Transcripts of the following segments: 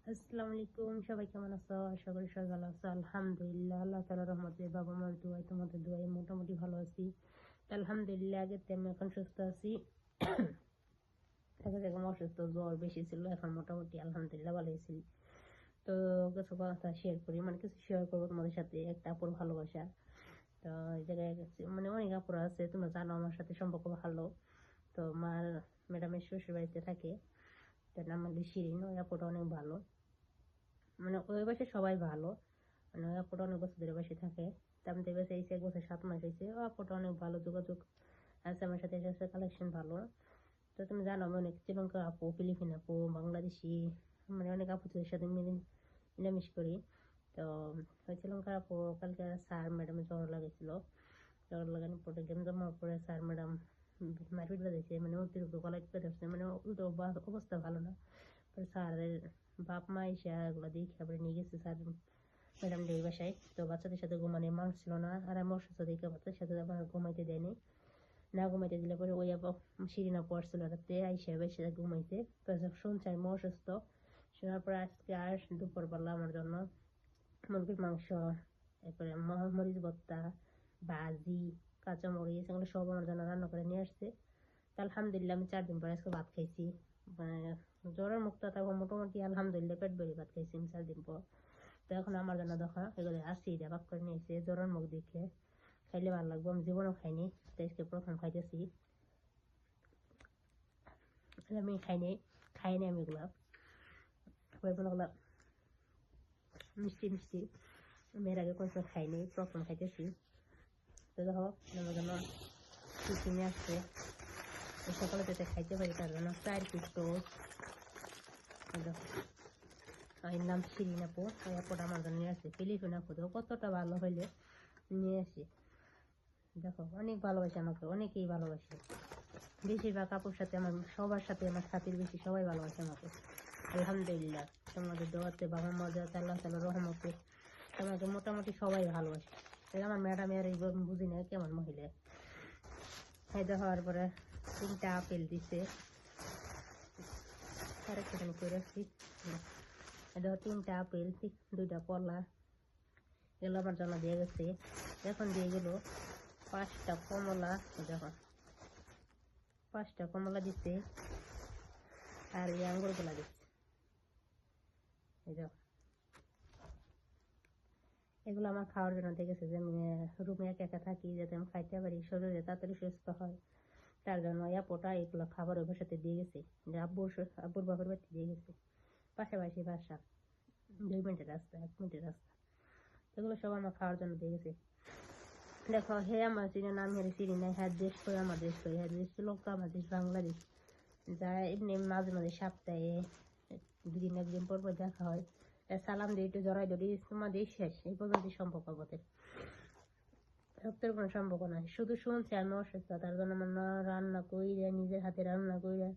আসসালামু আলাইকুম, সবাই কেমন আছো? আশা করি সবাই ভালো আছো। আলহামদুলিল্লাহ, আল্লাহ তাআলার রহমতে বাবা মার দোয়ায় তোমাদের দোয়ায় মোটামুটি ভালো আছি। তো আলহামদুলিল্লাহ, আগের থেকে আমি এখন সুস্থ আছি। আগে থেকে অসুস্থ, জ্বর বেশি ছিল, এখন মোটামুটি আলহামদুলিল্লাহ ভালো আছি। তো কিছু কথা শেয়ার করি, মানে কিছু শেয়ার করবো তোমাদের সাথে। একটা আপুর ভালোবাসা। তো এই জায়গায় মানে অনেক আপুরা আছে, তোমরা জানো আমার সাথে সম্পর্ক ভালো। তো মার ম্যাডামের শ্বশুর বাড়িতে থাকে, তার নাম হলো শিরিন। ওই আপুটা অনেক ভালো, মানে ওই বাসে সবাই ভালো। মানে ওই আপুটা অনেক বছর ধরে বাসে থাকে। তা আমি তো এই বাসে এসে 1 বছর 7 মাস হয়েছে। ও আপুটা অনেক ভালো, যোগাযোগ আছে আমার সাথে, এসে কালেকশন ভালো। তো তুমি জানো আমি অনেক শ্রীলঙ্কার আপু, ফিলিপিন আপু, বাংলাদেশি, মানে অনেক আপুদের সাথে মিলামিশ করি। তো ওই শ্রীলঙ্কার আপু কালকে স্যার ম্যাডামের জ্বর লাগাইছিল। জ্বর লাগানোর পরে গেম জমা পরে স্যার ম্যাডাম মারপিট বাজাইছে, মানে অতিরিক্ত গলায় টিপে ধরছে, মানে উল্টো অবস্থা ভালো না। পরে স্যারের বাপ মা এসে এগুলো দিয়ে খাবার নিয়ে গেছে স্যার ম্যাডাম ওই বাসায়। তো বাচ্চাদের সাথে ঘুমানোর মানুষ ছিল না, আর আমি অসুস্থ দেখে বাচ্চাদের সাথে আমার ঘুমাইতে দেয়নি। না ঘুমাইতে দিলে পরে ওই শিরিনা পড়ছিল রাতে আইসা বেশি ঘুমাইতে। তো শুনছে আমি অসুস্থ। শোনার পরে আজকে আর দুপুরবেলা আমার জন্য মুরগির মাংস, তারপরে মরিচ ভর্তা, ভাজি, কাঁচামরিচ, এগুলো সব আমার জন্য রান্না করে নিয়ে আসছে। তো আলহামদুলিল্লাহ আমি 4 দিন পরে আজকে ভাত খাইছি। মানে জ্বরের মুক্ত থাকবো মোটামুটি, আলহামদুলিল্লাহ পেট ভরে ভাত খাইছি আমি 4 দিন পর। তো এখন আমার জন্য দেখা এগুলো আসছি, এটা ভাগ করে নিয়েছে জ্বরের মুখ দেখে। খাইলে ভালো লাগবে, আমি জীবনেও খাইনি, তো আজকে প্রথম খাইতেছি। আমি খাইনি আমি এগুলা, ওইগুলো মিষ্টি মিষ্টি আমি এর আগে কোনো সময় খাইনি, প্রথম খাইতেছি। তো দেখো আমার জন্য টিফিনে আসছে, সকালে যাতে খাইতে পারি তার জন্য 4 পিস টোস্ট। দেখো এর নাম শিরিন আপু, ওই আপুটা আমার জন্য নিয়ে আসছে। ফিলিপিন আপু দেখো কতটা ভালো হইলে নিয়ে আসি। দেখো অনেক ভালোবাসে আমাকে, অনেকেই ভালোবাসে। বেশিরভাগ আপুর সাথে আমার, সবার সাথে আমার সাথীর বেশি সবাই ভালোবাসে আমাকে। আলহামদুলিল্লাহ, তোমাদের দোয়াতে বাবা মজা আল্লাহ তাআলার রহমতে আমাকে মোটামুটি সবাই ভালোবাসে। আমার ম্যাডাম আর এই বুঝি না কেমন মহিলা। খাইতে হওয়ার পরে 3টা আপেল দিছে, আরেকটুখানি করে রাখছি। দেখো 3টা আপেল, 2টা কলা, এগুলো আমার জন্য দিয়ে গেছে। এখন দিয়ে গেল 5টা কমলা। দেখো 5টা কমলা দিচ্ছে, আর এই আঙ্গুরগুলা দিচ্ছে। এই দেখো এগুলো আমার খাওয়ার জন্য দেখেছে, যে আমি রুমে একা একা থাকি, যাতে আমি খাইতে পারি, শরীরে তাড়াতাড়ি সুস্থ হয়, তার জন্য পোটা এগুলো খাবার ওই সাথে দিয়ে গেছে। যে আব্বুর বাবার বাড়িতে দিয়ে গেছে, পাশাপাশি বাসা, 2 মিনিটের রাস্তা, 1 মিনিটের রাস্তা। এগুলো সব আমার খাওয়ার জন্য দিয়ে গেছে। দেখো হে আমার চিনে নাম হেরে চিনি নাই, হ্যাঁ দেশ কই আমার দেশ কই, হ্যাঁ দেশ শ্রীলঙ্কা, আমার দেশ বাংলাদেশ। যা এমনি মাঝে মাঝে সপ্তাহে 2 দিন 1 দিন পর পর দেখা হয়, সালাম দিয়ে একটু জড়াই ধরি, তোমাদের শেষ, এই পর্যন্ত সম্পর্ক আমাদের। রক্তের কোনো সম্পর্ক নাই, শুধু শুনছি আমি অসুস্থ, তার জন্য আমার রান্না কইরা, নিজের হাতে রান্না কইরা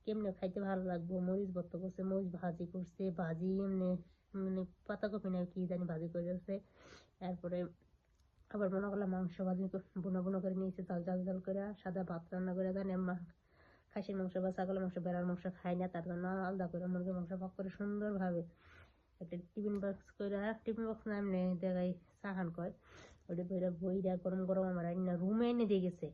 কেমনে খাইতে ভালো লাগবো, মরিচ ভর্তা করছে, মরিচ ভাজি করছে, ভাজি এমনি মানে পাতাকপি না কি জানি ভাজি করেছে। তারপরে আবার মনে করলাম মাংস ভাজি বুনো বুনো করে নিয়েছে, জাল জাল জাল করে। সাদা ভাত রান্না করে দেন, খাসির মাংস বা ছাগলের মাংস, বেড়ার মাংস খাই না, তার জন্য আলাদা করে মুরগির মাংস ভাগ করে সুন্দরভাবে একটা টিফিন বক্স না এমনি জায়গায় চাহান কয়, ওটা বইরা বইরা গরম গরম আমার রান্না রুমে এনে দিয়ে গেছে।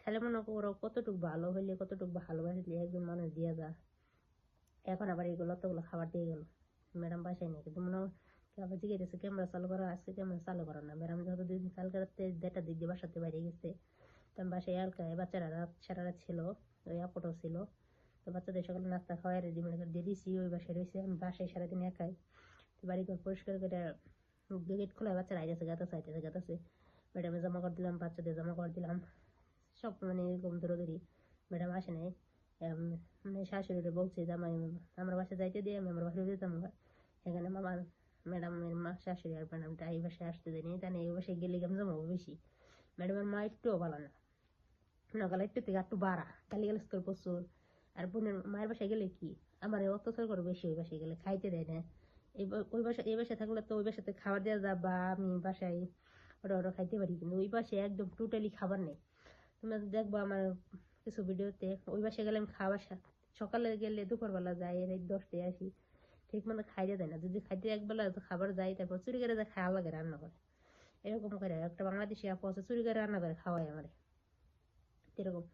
তাহলে মনে করো কতটুকু ভালো হইলে, কতটুকু ভালোবাসলে একজন মানুষ দিয়ে যা। এখন আবার এগুলো অতগুলো খাবার দিয়ে গেল, ম্যাডাম বাসায় নেই, কিন্তু মনে আবার জিজ্ঞেস ক্যামেরা চালু করা, আজকে ক্যামেরা চালু করা না। ম্যাডাম যত 2 দিন কালকে রাতে 1:30টার দিক দিয়ে বাসাতে বাইরে গেছে। তো আমি বাসায় আলকায়, বাচ্চারা সারা রাত ছিল, ওই আপুটাও ছিল। তো বাচ্চাদের সকালে নাস্তা খাওয়াই রেডি মনে করে দিয়ে দিয়েছি, ওই বাসায় রয়েছে। আমি বাসায় সারাদিন একাই, তো বাড়ি ঘর পরিষ্কার করে গেট খোলা, বাচ্চারা আইতেছে, গাতাছে। ম্যাডামে জামা কাপড় দিলাম, বাচ্চাদের জামা কাপড় দিলাম, সব মানে এরকম ধরে ম্যাডাম আসে নাই। মানে শাশুড়িরে বলছে যে আমার বাসায় যাইতে দিয়ে আমি আমার বাসায় যেতাম। এখানে মামা ম্যাডামের মা শাশুড়ি আর ম্যাডামটা এই বাসায় আসতে দেয়নি, জানি এই বাসায় গেলে কেমন জমাবো বেশি। ম্যাডামের মা একটুও ভালো না, নগালে একটু থেকে একটু বাড়া, গালি গালাজ করে প্রচুর। আর বোনের মায়ের বাসায় গেলে কি আমার অত্যাচার করে বেশি, ওই বাসায় গেলে খাইতে দেয় না। ওই বাসায়, এই বাসায় থাকলে তো ওই বাসাতে খাবার দেওয়া যা, বা আমি বাসায় ওটা ওটা খাইতে পারি, কিন্তু ওই বাসায় একদম টোটালি খাবার নেই। তোমরা দেখবো আমার কিছু ভিডিওতে, ওই বাসায় গেলে আমি খাবার সকালে গেলে দুপুরবেলা যাই, রাত 10টায় আসি, ঠিক মতো খাইতে দেয় না। যদি খাইতে একবেলা খাবার যাই, তারপর চুরি করে যায়, খাওয়া লাগে, রান্না করে। এরকম করে একটা বাংলাদেশি আপু আছে, চুরি করে রান্না করে খাওয়াই আমার এরকম।